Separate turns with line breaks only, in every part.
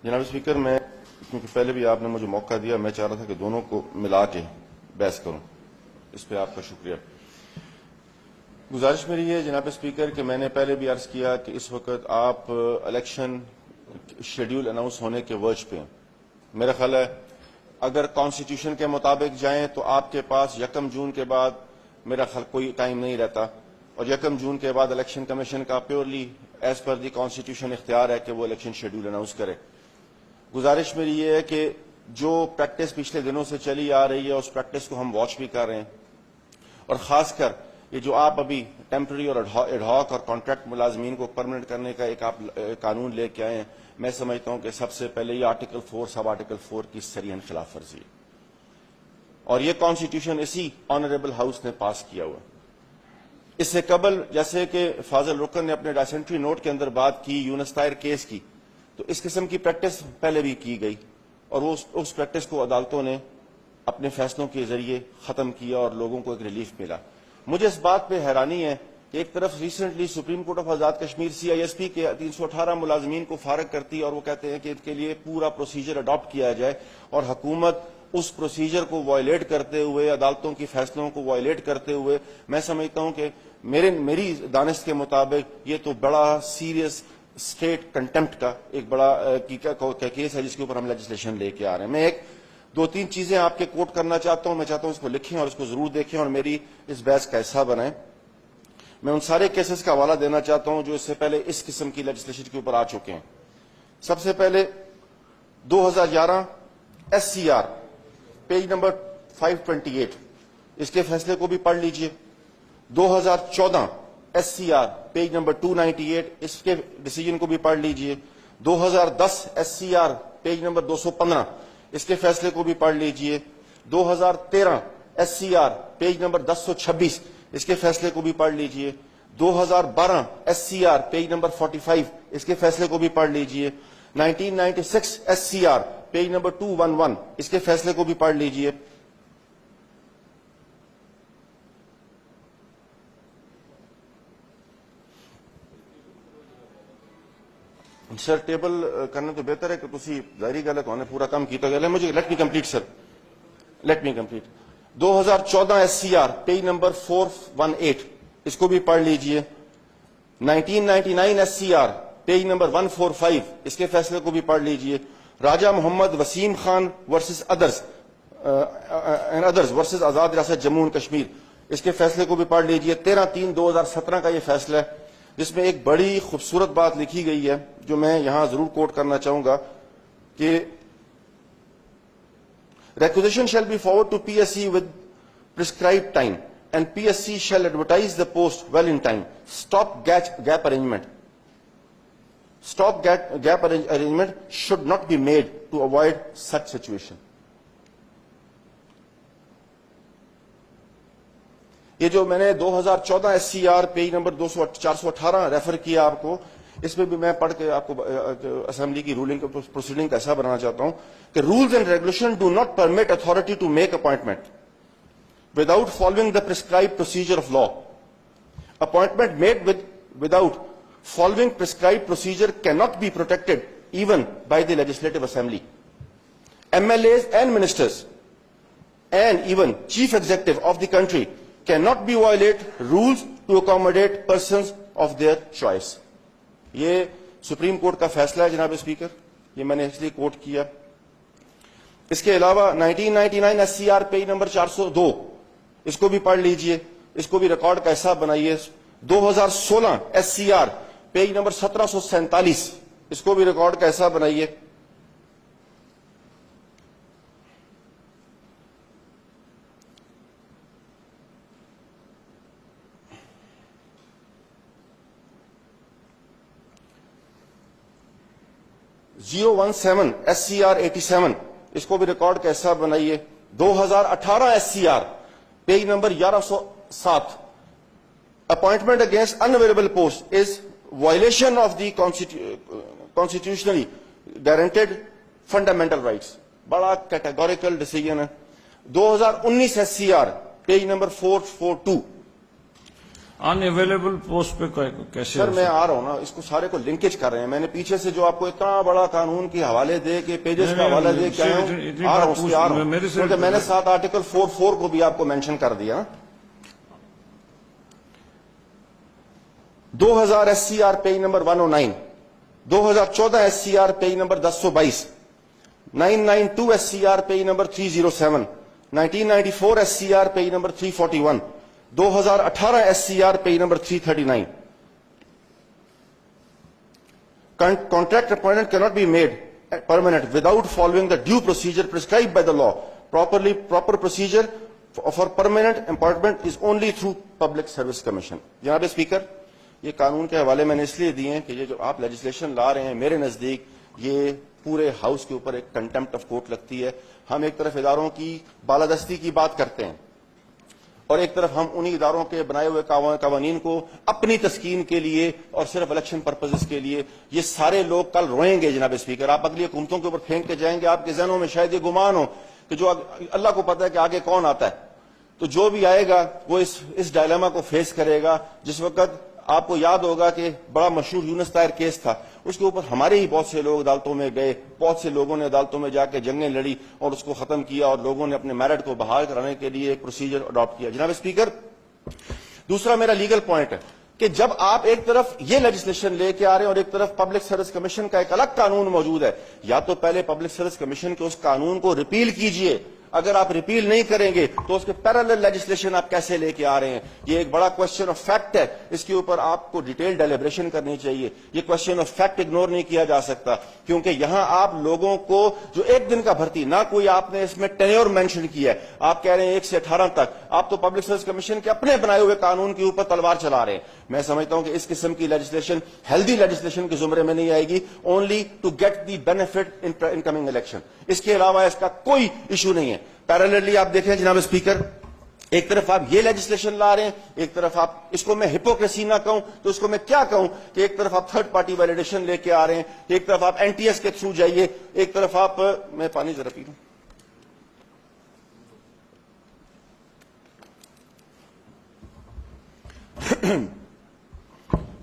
جناب اسپیکر، میں کیونکہ پہلے بھی آپ نے مجھے موقع دیا، میں چاہ رہا تھا کہ دونوں کو ملا کے بحث کروں، اس پہ آپ کا شکریہ۔ گزارش میری ہے جناب اسپیکر کہ میں نے پہلے بھی عرض کیا کہ اس وقت آپ الیکشن شیڈیول اناؤنس ہونے کے ورج پہ ہیں۔ میرا خیال ہے اگر کانسٹیٹیوشن کے مطابق جائیں تو آپ کے پاس 1 جون کے بعد میرا خیال کوئی ٹائم نہیں رہتا، اور 1 جون کے بعد الیکشن کمیشن کا purely as per the constitution اختیار ہے کہ وہ الیکشن شیڈیول اناؤنس کرے۔ گزارش میری یہ ہے کہ جو پریکٹس پچھلے دنوں سے چلی آ رہی ہے اس پریکٹس کو ہم واچ بھی کر رہے ہیں، اور خاص کر یہ جو آپ ابھی ٹیمپرری اور ایڈہاک اور کانٹریکٹ ملازمین کو پرمنٹ کرنے کا ایک آپ قانون لے کے آئے ہیں، میں سمجھتا ہوں کہ سب سے پہلے یہ آرٹیکل 4 سب آرٹیکل 4 کی سریحاً خلاف ورزی ہے، اور یہ کانسٹیٹیوشن اسی آنریبل ہاؤس نے پاس کیا ہوا۔ اس سے قبل جیسے کہ فاضل رکن نے اپنے ڈائسنٹری نوٹ کے اندر بات کی یونس طاہر کیس کی، تو اس قسم کی پریکٹس پہلے بھی کی گئی، اور اس پریکٹس کو عدالتوں نے اپنے فیصلوں کے ذریعے ختم کیا اور لوگوں کو ایک ریلیف ملا۔ مجھے اس بات پہ حیرانی ہے کہ ایک طرف recently supreme court of Azad Kashmir CISP کے 318 ملازمین کو فارغ کرتی ہے، اور وہ کہتے ہیں کہ ان کے لیے پورا پروسیجر اڈاپٹ کیا جائے، اور حکومت اس پروسیجر کو وائلیٹ کرتے ہوئے، عدالتوں کی فیصلوں کو وائلیٹ کرتے ہوئے، میں سمجھتا ہوں کہ میری دانست کے مطابق یہ تو بڑا سیریس اسٹیٹ کنٹمپٹ کا ایک بڑا کیس ہے جس کے اوپر ہم لیجسلیشن لے کے آ رہے ہیں۔ میں 2-3 چیزیں آپ کے کوٹ کرنا چاہتا ہوں، میں چاہتا ہوں اس کو لکھیں اور اس کو ضرور دیکھیں اور میری اس بحث کا حصہ بنائیں۔ میں ان سارے کیسز کا حوالہ دینا چاہتا ہوں جو اس سے پہلے اس قسم کی لیجسلیشن کے اوپر آ چکے ہیں۔ سب سے پہلے 2011 SCR پیج نمبر 528، اس کے فیصلے کو بھی پڑھ لیجئے۔ 2014 SCR پیج نمبر 298، اس کے ڈیسیجن کو بھی پڑھ لیجئے۔ 2010 SCR پیج نمبر 215، اس کے فیصلے کو بھی پڑھ لیجئے۔ 2013 SCR پیج نمبر 1026، اس کے فیصلے کو بھی پڑھ لیجئے۔ 2012 SCR پیج نمبر 45، اس کے فیصلے کو بھی پڑھ لیجئے۔ 1996 SCR پیج نمبر 211، اس کے فیصلے کو بھی پڑھ لیجئے۔ سر ٹیبل کرنے تو بہتر ہے کہ تسی ظاہری گل ہے تو پورا کام کیتا گیا ہے، مجھے let me complete sir, let me complete. 2014 SCR page number 418، اس کو بھی پڑھ لیجئے۔ 1999 SCR پیج نمبر 145، اس کے فیصلے کو بھی پڑھ لیجئے۔ Raja Muhammad Waseem Khan versus others versus Azad Riyasat Jammu and Kashmir, اس کے فیصلے کو بھی پڑھ لیجئے۔ 13/3/2017 کا یہ فیصلہ ہے جس میں ایک بڑی خوبصورت بات لکھی گئی ہے جو میں یہاں ضرور کوٹ کرنا چاہوں گا کہ requisition shall be forwarded to PSC with prescribed time and PSC shall advertise the post well in time. Stop gap arrangement should not be made to avoid such situation. یہ جو میں نے 2014 SCR پیج نمبر 418 ریفر کیا آپ کو، اس میں بھی میں پڑھ کے آپ کو اسمبلی کی رولنگ پروسیڈنگ کا ایسا بنانا چاہتا ہوں کہ rules and regulation do not permit authority to make appointment without following the prescribed procedure of law. Appointment made without following prescribed procedure cannot be protected even by the legislative assembly. MLAs and ministers and even chief executive of the country cannot be violate rules to accommodate persons of their choice. یہ supreme court کا فیصلہ ہے جناب speaker, یہ میں نے اس لیے کوٹ کیا۔ اس کے علاوہ 1999 SCR پیج نمبر 402، اس کو بھی پڑھ لیجئے، اس کو بھی ریکارڈ کا حصہ بنائیے۔ 2016 SCR پیج نمبر 1747، اس کو بھی ریکارڈ کا حصہ بنائیے۔ SCR 87، اس کو بھی ریکارڈ کا حصہ بنائیے۔ 2018 SCR page number 1107، appointment against unavailable post is violation of the constitutionally guaranteed fundamental rights, بڑا کیٹیگوریکل ڈیسیجن ہے۔ 2019 SCR page number 442،
unavailable post پہ کیسے؟
سر میں آ رہا ہوں نا، اس کو سارے کو لنکیج کر رہے ہیں. میں نے پیچھے سے جو آپ کو اتنا بڑا قانون کے حوالے دے کے پیجز کا حوالہ دے کے آیا ہوں، آ رہا ہوں اس کے آ رہا ہوں، کیونکہ میں نے ساتھ آرٹیکل 44 کو بھی آپ کو مینشن کر دیا. 2000 S C R P number 109، 2014 S C R P number 1022، 992 S C R P number 307، 1994 S C R P number 341، 2018 S C R P number 339. Contract appointment cannot be made permanent without following the due procedure prescribed by the law. Proper procedure for permanent appointment is only through Public Service Commission. جناب speaker, یہ قانون کے حوالے میں نے اس لیے دیے ہیں کہ یہ جو آپ لیجسلیشن لا رہے ہیں میرے نزدیک یہ پورے ہاؤس کے اوپر ایک کنٹمپٹ آف کورٹ لگتی ہے. ہم ایک طرف اداروں کی بالادستی کی بات کرتے ہیں اور ایک طرف ہم انہی اداروں کے بنائے ہوئے قوانین کو اپنی تسکین کے لیے اور صرف الیکشن پرپزز کے لیے. یہ سارے لوگ کل روئیں گے جناب اسپیکر، آپ اگلی حکومتوں کے اوپر پھینک کے جائیں گے. آپ کے ذہنوں میں شاید یہ گمان ہو کہ جو اللہ کو پتہ ہے کہ آگے کون آتا ہے، تو جو بھی آئے گا وہ اس ڈائلیما کو فیس کرے گا. جس وقت آپ کو یاد ہوگا کہ بڑا مشہور یونس طاہر کیس تھا، اس کے اوپر ہمارے ہی بہت سے لوگ عدالتوں میں گئے، بہت سے لوگوں نے عدالتوں میں جا کے جنگیں لڑی اور اس کو ختم کیا، اور لوگوں نے اپنے میرٹ کو بحال کرانے کے لیے ایک پروسیجر اڈاپٹ کیا. جناب اسپیکر، دوسرا میرا لیگل پوائنٹ ہے کہ جب آپ ایک طرف یہ لیجسلیشن لے کے آ رہے ہیں اور ایک طرف پبلک سروس کمیشن کا ایک الگ قانون موجود ہے، یا تو پہلے پبلک سروس کمیشن کے اس قانون کو ریپیل کیجئے. اگر آپ ریپیل نہیں کریں گے تو اس کے پیرالل لیجسلیشن آپ کیسے لے کے آ رہے ہیں؟ یہ ایک بڑا کوشچن آف فیکٹ ہے، اس کے اوپر آپ کو ڈیٹیل ڈیلیبریشن کرنی چاہیے. یہ کوشچن آف فیکٹ اگنور نہیں کیا جا سکتا، کیونکہ یہاں آپ لوگوں کو جو ایک دن کا بھرتی، نہ کوئی آپ نے اس میں ٹینیور مینشن کیا ہے، آپ کہہ رہے ہیں 1 سے 18 تک. آپ تو پبلک سروس کمیشن کے اپنے بنائے ہوئے قانون کے اوپر تلوار چلا رہے ہیں. میں سمجھتا ہوں کہ اس قسم کی لیجسلیشن ہیلدی لیجسلیشن کے زمرے میں نہیں آئے گی، only to get the benefit in coming election. اس کے علاوہ اس کا کوئی ایشو نہیں ہے. پیراللی آپ دیکھیں جناب اسپیکر، ایک طرف آپ یہ لیجسلیشن لا رہے ہیں، ایک طرف آپ اس کو میں ہپوکریسی نہ کہوں تو اس کو میں کیا کہوں کہ ایک طرف آپ تھرڈ پارٹی ویلیڈیشن لے کے آ رہے ہیں، ایک طرف آپ این ٹی ایس کے تھرو جائیے، ایک طرف آپ میں پانی ذرا پی لوں.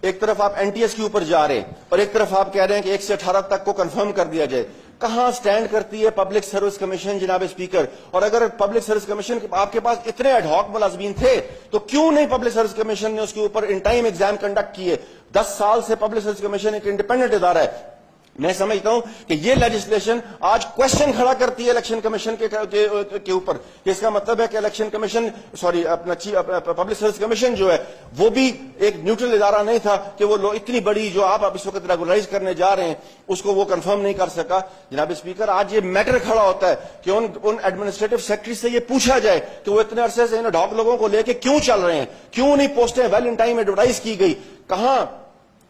ایک طرف آپ این ٹی ایس کے اوپر جا رہے ہیں اور ایک طرف آپ کہہ رہے ہیں کہ 1 سے 18 تک کو کنفرم کر دیا جائے. کہاں سٹینڈ کرتی ہے پبلک سروس کمیشن جناب اسپیکر؟ اور اگر پبلک سروس کمیشن آپ کے پاس اتنے ایڈ ہاک ملازمین تھے تو کیوں نہیں پبلک سروس کمیشن نے اس کے اوپر ان ٹائم ایگزام کنڈکٹ کیے؟ 10 سال سے پبلک سروس کمیشن ایک انڈیپینڈنٹ ادارہ ہے. میں سمجھتا ہوں کہ یہ لیجسلیشن آج کوشچن کھڑا کرتی ہے الیکشن کمیشن کے اوپر، کہ اس کا مطلب ہے کہ الیکشن کمیشن اپنا پبلک سروس کمیشن جو ہے وہ بھی ایک نیوٹرل ادارہ نہیں تھا کہ وہ اتنی بڑی جو آپ اس وقت ریگولرائز کرنے جا رہے ہیں اس کو وہ کنفرم نہیں کر سکا. جناب اسپیکر، آج یہ میٹر کھڑا ہوتا ہے کہ ان ایڈمنسٹریٹو سیکرٹری سے یہ پوچھا جائے کہ وہ اتنے عرصے سے ان ڈاک لوگوں کو لے کے کیوں چل رہے ہیں، کیوں نہیں پوسٹیں ویل ان ٹائم ایڈورٹائز کی گئی. کہاں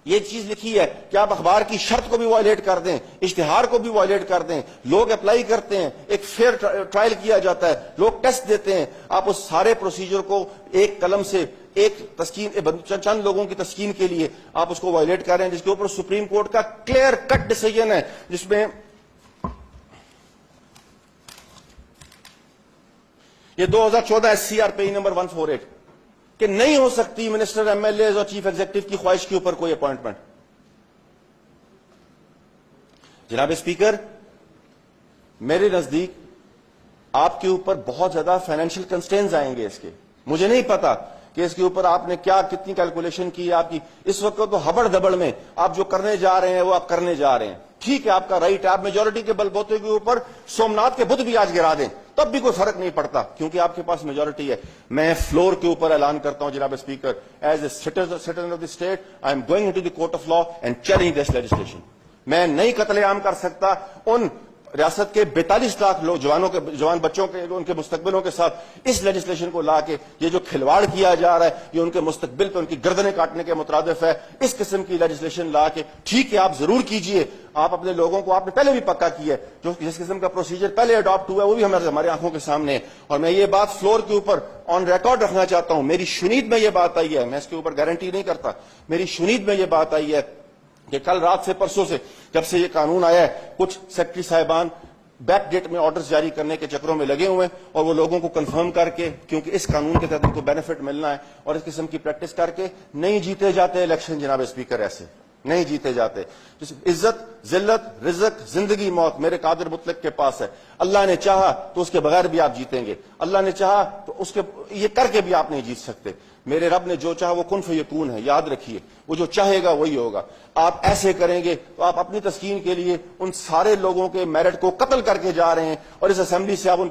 یہ چیز لکھی ہے کہ آپ اخبار کی شرط کو بھی وائلیٹ کر دیں، اشتہار کو بھی وائلیٹ کر دیں. لوگ اپلائی کرتے ہیں، ایک فیئر ٹرائل کیا جاتا ہے، لوگ ٹیسٹ دیتے ہیں. آپ اس سارے پروسیجر کو ایک قلم سے ایک تسکین چند لوگوں کی تسکین کے لیے آپ اس کو وائلیٹ کر رہے ہیں، جس کے اوپر سپریم کورٹ کا کلیئر کٹ ڈیسیژن ہے، جس میں یہ 2014 S C R P number 148 کہ نہیں ہو سکتی منسٹر، ایم ایل ایز اور چیف ایگزیکٹو کی خواہش کے اوپر کوئی اپوائنٹمنٹ. جناب اسپیکر، میرے نزدیک آپ کے اوپر بہت زیادہ فائنینشیل کنسٹرینز آئیں گے. اس کے مجھے نہیں پتا کہ اس کے اوپر آپ نے کتنی کیلکولیشن کی ہے آپ کی. اس وقت تو ہبڑ دبڑ میں آپ جو کرنے جا رہے ہیں وہ آپ کرنے جا رہے ہیں. ٹھیک ہے، آپ کا رائٹ ہے، آپ میجورٹی کے بل بوتے کے اوپر سومناتھ کے بدھ بھی آج گرا دیں تب بھی کوئی فرق نہیں پڑتا، کیونکہ آپ کے پاس میجورٹی ہے. میں فلور کے اوپر اعلان کرتا ہوں جناب speaker, as a citizen of the state I am going into the court of law and challenge this legislation. میں نہیں قتل عام کر سکتا ان ریاست کے 42 لاکھ لوگ جوان بچوں کے ان کے مستقبلوں کے ساتھ اس لیجسلیشن کو لا کے یہ جو کھلواڑ کیا جا رہا ہے یہ ان کے مستقبل پہ ان کی گردنیں کاٹنے کے مترادف ہے. اس قسم کی لیجسلیشن لا کے ٹھیک ہے آپ ضرور کیجئے، آپ اپنے لوگوں کو آپ نے پہلے بھی پکا کیا ہے، جو جس قسم کا پروسیجر پہلے اڈاپٹ ہوا ہے وہ بھی ہماری آنکھوں کے سامنے ہے. اور میں یہ بات فلور کے اوپر آن ریکارڈ رکھنا چاہتا ہوں، میری شنید میں یہ بات آئی ہے، میں اس کے اوپر گارنٹی نہیں کرتا، میری شنید میں یہ بات آئی ہے کہ کل رات سے پرسوں سے جب سے یہ قانون آیا ہے کچھ سیکرٹری صاحبان بیک ڈیٹ میں آرڈرز جاری کرنے کے چکروں میں لگے ہوئے ہیں اور وہ لوگوں کو کنفرم کر کے, کیونکہ اس قانون کے تحت ان کو بینیفٹ ملنا ہے اور اس قسم کی پریکٹس کر کے نہیں جیتے جاتے الیکشن جناب اسپیکر, ایسے نہیں جیتے جاتے. عزت, ذلت, رزق, زندگی, موت میرے قادر مطلق کے پاس ہے. اللہ نے چاہا تو اس کے بغیر بھی آپ جیتیں گے, اللہ نے چاہا تو اس کے یہ کر کے بھی آپ نہیں جیت سکتے. میرے رب نے جو چاہا وہ کن فیکون ہے, یاد رکھیے, وہ جو چاہے گا وہی ہوگا. آپ ایسے کریں گے تو آپ اپنی تسکین کے لیے ان سارے لوگوں کے میرٹ کو قتل کر کے جا رہے ہیں اور اس اسمبلی سے آپ ان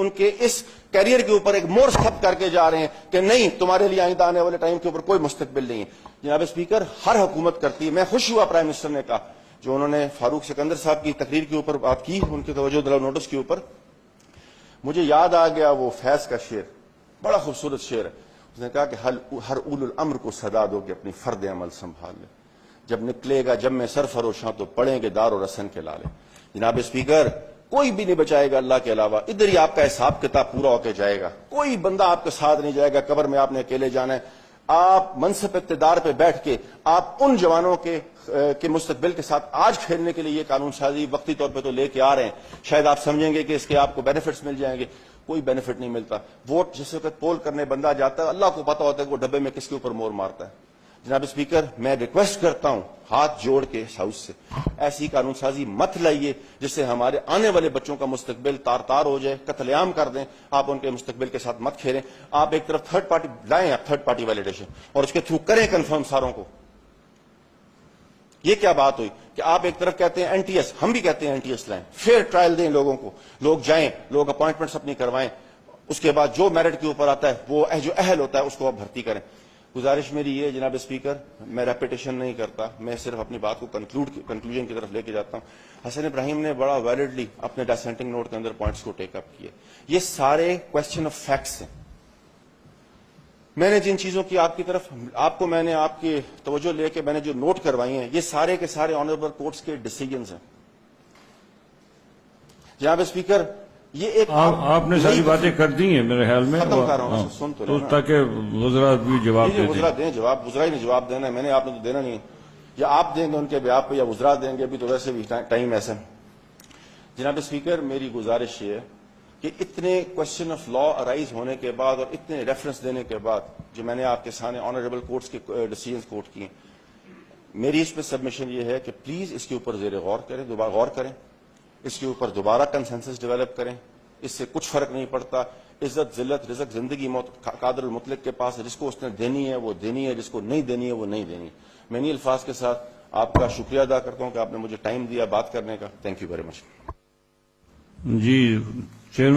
کے اس کیریئر کے اوپر ایک مور ختم کر کے جا رہے ہیں کہ نہیں, تمہارے لیے آئندہ آنے والے ٹائم کے اوپر کوئی مستقبل نہیں ہے. جناب اسپیکر, ہر حکومت کرتی ہے. میں خوش ہوا پرائم منسٹر نے کہا, جو انہوں نے فاروق سکندر صاحب کی تقریر کے اوپر بات کی, ان کی توجہ دلاؤ نوٹس کے اوپر, مجھے یاد آ گیا وہ فیض کا شعر, بڑا خوبصورت شعر ہے. اس نے کہا کہ ہر اول الامر کو صدا دو کہ اپنی فرد عمل سنبھال لے, جب نکلے گا جب میں سرفروشاں تو پڑیں گے دار و رسن کے لالے. جناب اسپیکر, کوئی بھی نہیں بچائے گا اللہ کے علاوہ, ادھر ہی آپ کا حساب کتاب پورا ہو کے جائے گا, کوئی بندہ آپ کے ساتھ نہیں جائے گا, قبر میں آپ نے اکیلے جانا ہے. آپ منصب اقتدار پہ بیٹھ کے آپ ان جوانوں کے مستقبل کے ساتھ آج کھیلنے کے لیے یہ قانون سازی وقتی طور پہ تو لے کے آ رہے ہیں. شاید آپ سمجھیں گے کہ اس کے آپ کو بینیفٹس مل جائیں گے, کوئی بینیفٹ نہیں ملتا. ووٹ جس وقت پول کرنے بندہ جاتا ہے, اللہ کو پتا ہوتا ہے کہ وہ ڈبے میں کس کے اوپر مور مارتا ہے. جناب اسپیکر, میں ریکویسٹ کرتا ہوں ہاتھ جوڑ کے اس ہاؤس سے, ایسی قانون سازی مت لائیے جس سے ہمارے آنے والے بچوں کا مستقبل تار تار ہو جائے, قتل عام کر دیں. آپ ان کے مستقبل کے ساتھ مت کھیلیں. آپ ایک طرف تھرڈ پارٹی لائیں, آپ تھرڈ پارٹی ویلیڈیشن, اور اس کے تھرو کریں کنفرم ساروں کو. یہ کیا بات ہوئی کہ آپ ایک طرف کہتے ہیں این ٹی ایس, ہم بھی کہتے ہیں این ٹی ایس لائیں, فیئر ٹرائل دیں لوگوں کو, لوگ جائیں, لوگ اپوائنٹمنٹس اپنی کروائیں, اس کے بعد جو میرٹ کے اوپر آتا ہے وہ جو اہل ہوتا ہے اس کو آپ بھرتی کریں. گزارش میری یہ جناب اسپیکر, میں ریپیٹیشن نہیں کرتا, میں صرف اپنی بات کو کنکلوژن کی طرف لے کے جاتا ہوں. حسن ابراہیم نے بڑا ویلڈلی اپنے ڈسینٹنگ نوٹ کے اندر پوائنٹس کو ٹیک اپ کیے. یہ سارے کوشچن آف فیکٹس ہیں. میں نے جن چیزوں کی آپ کی طرف آپ کو میں نے آپ کی توجہ لے کے میں نے جو نوٹ کروائی ہیں, یہ سارے کے سارے آنریبل کورٹس کے ڈیسیجنز ہیں. جناب اسپیکر, یہ ایک
آپ نے ساری باتیں کر دی ہیں میرے خیال میں,
ختم کر رہا ہوں, سن تو لینا,
تاکہ وزراء بھی جواب دیں.
وزراء دیں جواب, وزراء ہی نے جواب دینا ہے, میں نے آپ نے تو دینا نہیں ہے. یا آپ دیں گے ان کے بیاپ پہ یا وزراء دیں گے, ابھی تو ویسے بھی ٹائم ایسا. جناب اسپیکر, میری گزارش یہ ہے کہ اتنے کوشچن آف لا ارائز ہونے کے بعد اور اتنے ریفرنس دینے کے بعد جو میں نے آپ کے سامنے آنریبل کورٹس کے ڈیسیجنز کوٹ کیے, میری اس پہ سبمیشن یہ ہے کہ پلیز اس کے اوپر زیر غور کریں, دوبارہ غور کریں, اس کے اوپر دوبارہ کنسنسس ڈیولپ کریں. اس سے کچھ فرق نہیں پڑتا. عزت, ذلت, رزق, زندگی, موت قادر المطلق کے پاس ہے. جس کو اس نے دینی ہے وہ دینی ہے, جس کو نہیں دینی ہے وہ نہیں دینی. میں انہی الفاظ کے ساتھ آپ کا شکریہ ادا کرتا ہوں کہ آپ نے مجھے ٹائم دیا بات کرنے کا. Thank you very much.
جی چیئرمین